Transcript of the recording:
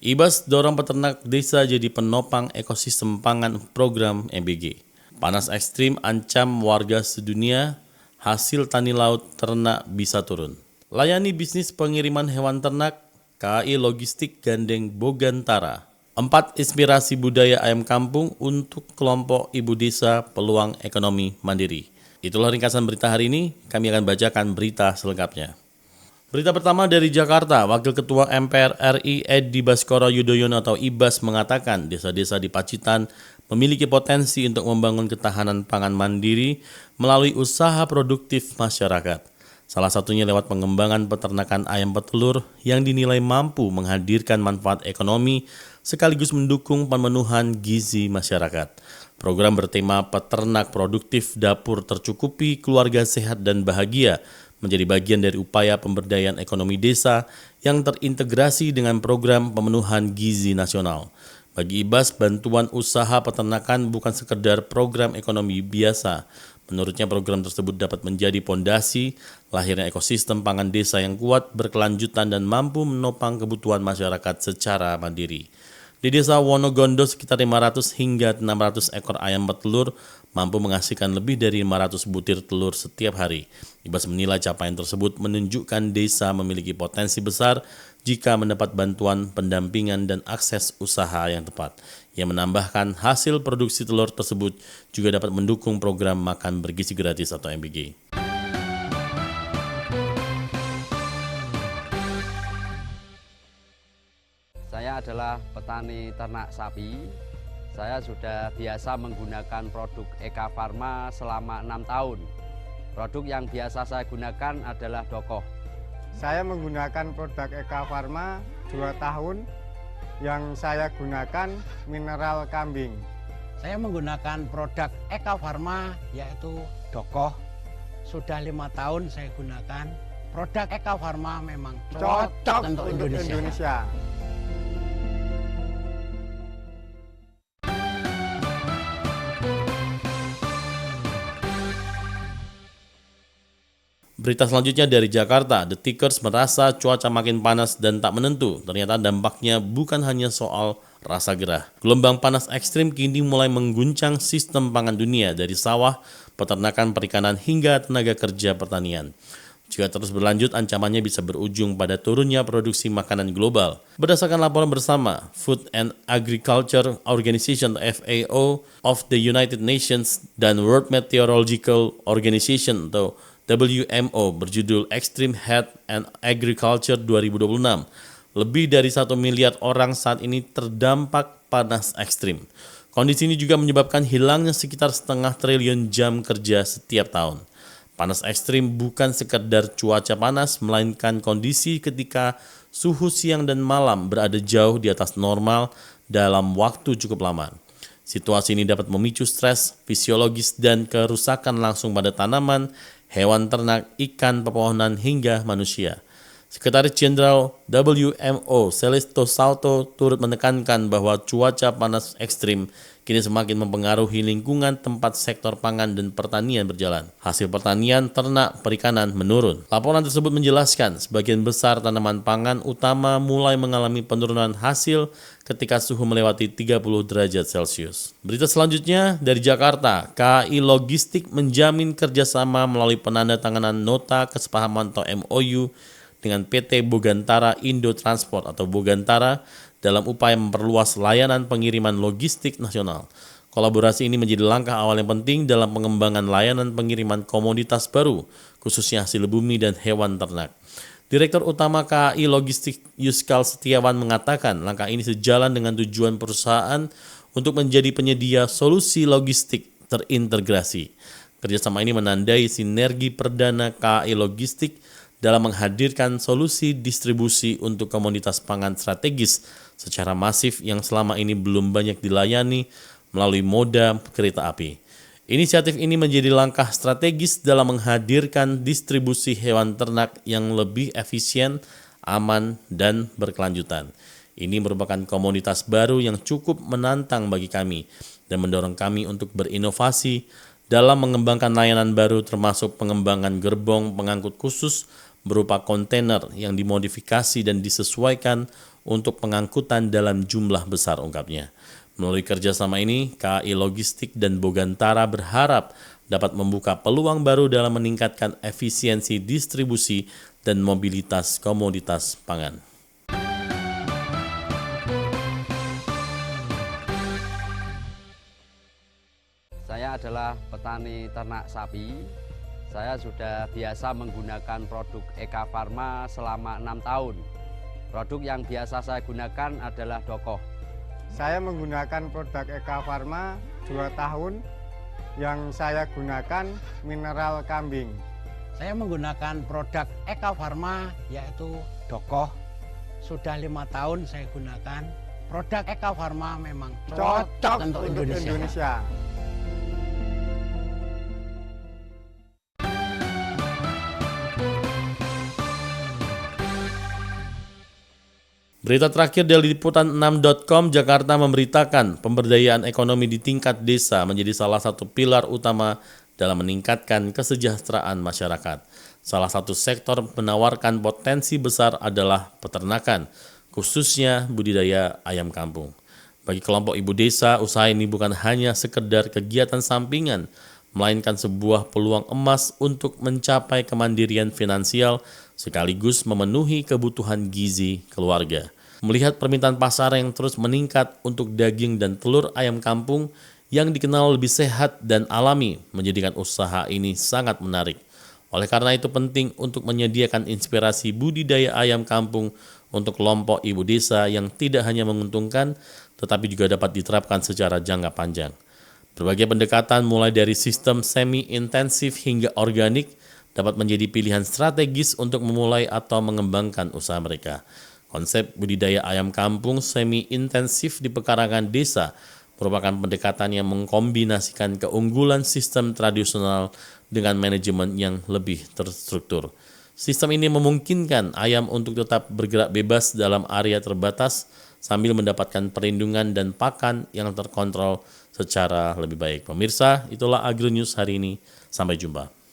IBAS dorong peternak desa jadi penopang ekosistem pangan program MBG. Panas ekstrim ancam warga sedunia, hasil tani laut ternak bisa turun. Layani bisnis pengiriman hewan ternak, KAI Logistik gandeng Bogantara. 4 inspirasi budaya ayam kampung untuk kelompok ibu desa peluang ekonomi mandiri. Itulah ringkasan berita hari ini, kami akan bacakan berita selengkapnya. Berita pertama dari Jakarta, Wakil Ketua MPR RI Edi Baskoro Yudhoyono atau IBAS mengatakan desa-desa di Pacitan memiliki potensi untuk membangun ketahanan pangan mandiri melalui usaha produktif masyarakat. Salah satunya lewat pengembangan peternakan ayam petelur yang dinilai mampu menghadirkan manfaat ekonomi sekaligus mendukung pemenuhan gizi masyarakat. Program bertema Peternak Produktif Dapur Tercukupi Keluarga Sehat dan Bahagia menjadi bagian dari upaya pemberdayaan ekonomi desa yang terintegrasi dengan program pemenuhan gizi nasional. Bagi IBAS, bantuan usaha peternakan bukan sekedar program ekonomi biasa. Menurutnya program tersebut dapat menjadi pondasi lahirnya ekosistem pangan desa yang kuat, berkelanjutan dan mampu menopang kebutuhan masyarakat secara mandiri. Di desa Wonogondo sekitar 500 hingga 600 ekor ayam petelur mampu menghasilkan lebih dari 500 butir telur setiap hari. IBAS menilai capaian tersebut menunjukkan desa memiliki potensi besar jika mendapat bantuan pendampingan dan akses usaha yang tepat. Ia menambahkan hasil produksi telur tersebut juga dapat mendukung program makan bergizi gratis atau MBG. Saya adalah petani ternak sapi. Saya sudah biasa menggunakan produk Eka Farma selama 6 tahun. Produk yang biasa saya gunakan adalah Dokoh. Saya menggunakan produk Eka Farma 2 tahun. Yang saya gunakan mineral kambing. Saya menggunakan produk Eka Farma yaitu Dokoh. Sudah 5 tahun saya gunakan. Produk Eka Farma memang cocok untuk Indonesia. Berita selanjutnya dari Jakarta, The Tickers merasa cuaca makin panas dan tak menentu. Ternyata dampaknya bukan hanya soal rasa gerah. Gelombang panas ekstrim kini mulai mengguncang sistem pangan dunia dari sawah, peternakan, perikanan hingga tenaga kerja pertanian. Jika terus berlanjut, ancamannya bisa berujung pada turunnya produksi makanan global. Berdasarkan laporan bersama Food and Agriculture Organization (FAO) of the United Nations dan World Meteorological Organization atau WMO berjudul Extreme Heat and Agriculture 2026, lebih dari 1 miliar orang saat ini terdampak panas ekstrim. Kondisi ini juga menyebabkan hilangnya sekitar 0,5 triliun jam kerja setiap tahun. Panas ekstrim bukan sekedar cuaca panas, melainkan kondisi ketika suhu siang dan malam berada jauh di atas normal dalam waktu cukup lama. Situasi ini dapat memicu stres fisiologis dan kerusakan langsung pada tanaman, hewan ternak, ikan, pepohonan, hingga manusia. Sekretaris Jenderal WMO Celeste Salto turut menekankan bahwa cuaca panas ekstrim kini semakin mempengaruhi lingkungan tempat sektor pangan dan pertanian berjalan. Hasil pertanian, ternak, perikanan menurun. Laporan tersebut menjelaskan sebagian besar tanaman pangan utama mulai mengalami penurunan hasil ketika suhu melewati 30 derajat Celcius. Berita selanjutnya dari Jakarta, KAI Logistik menjamin kerjasama melalui penandatanganan nota kesepahaman atau MOU dengan PT Bogantara Indo Transport atau Bogantara dalam upaya memperluas layanan pengiriman logistik nasional. Kolaborasi ini menjadi langkah awal yang penting dalam pengembangan layanan pengiriman komoditas baru, khususnya hasil bumi dan hewan ternak. Direktur Utama KAI Logistik Yuskal Setiawan mengatakan langkah ini sejalan dengan tujuan perusahaan untuk menjadi penyedia solusi logistik terintegrasi. Kerjasama ini menandai sinergi perdana KAI Logistik dalam menghadirkan solusi distribusi untuk komoditas pangan strategis secara masif yang selama ini belum banyak dilayani melalui moda kereta api. Inisiatif ini menjadi langkah strategis dalam menghadirkan distribusi hewan ternak yang lebih efisien, aman, dan berkelanjutan. Ini merupakan komoditas baru yang cukup menantang bagi kami dan mendorong kami untuk berinovasi dalam mengembangkan layanan baru termasuk pengembangan gerbong pengangkut khusus berupa kontainer yang dimodifikasi dan disesuaikan untuk pengangkutan dalam jumlah besar, ungkapnya. Melalui kerjasama ini, KAI Logistik dan Bogantara berharap dapat membuka peluang baru dalam meningkatkan efisiensi distribusi dan mobilitas komoditas pangan. Saya adalah petani ternak sapi. Saya sudah biasa menggunakan produk Eka Farma selama 6 tahun. Produk yang biasa saya gunakan adalah Dokoh. Saya menggunakan produk Eka Farma 2 tahun. Yang saya gunakan mineral kambing. Saya menggunakan produk Eka Farma yaitu Dokoh. Sudah 5 tahun saya gunakan. Produk Eka Farma memang cocok untuk Indonesia. Berita terakhir dari liputan6.com, Jakarta memberitakan pemberdayaan ekonomi di tingkat desa menjadi salah satu pilar utama dalam meningkatkan kesejahteraan masyarakat. Salah satu sektor menawarkan potensi besar adalah peternakan, khususnya budidaya ayam kampung. Bagi kelompok ibu desa, usaha ini bukan hanya sekedar kegiatan sampingan, melainkan sebuah peluang emas untuk mencapai kemandirian finansial sekaligus memenuhi kebutuhan gizi keluarga. Melihat permintaan pasar yang terus meningkat untuk daging dan telur ayam kampung yang dikenal lebih sehat dan alami, menjadikan usaha ini sangat menarik. Oleh karena itu penting untuk menyediakan inspirasi budidaya ayam kampung untuk kelompok ibu desa yang tidak hanya menguntungkan, tetapi juga dapat diterapkan secara jangka panjang. Berbagai pendekatan mulai dari sistem semi-intensif hingga organik dapat menjadi pilihan strategis untuk memulai atau mengembangkan usaha mereka. Konsep budidaya ayam kampung semi-intensif di pekarangan desa merupakan pendekatan yang mengkombinasikan keunggulan sistem tradisional dengan manajemen yang lebih terstruktur. Sistem ini memungkinkan ayam untuk tetap bergerak bebas dalam area terbatas sambil mendapatkan perlindungan dan pakan yang terkontrol secara lebih baik. Pemirsa, itulah Agri News hari ini. Sampai jumpa.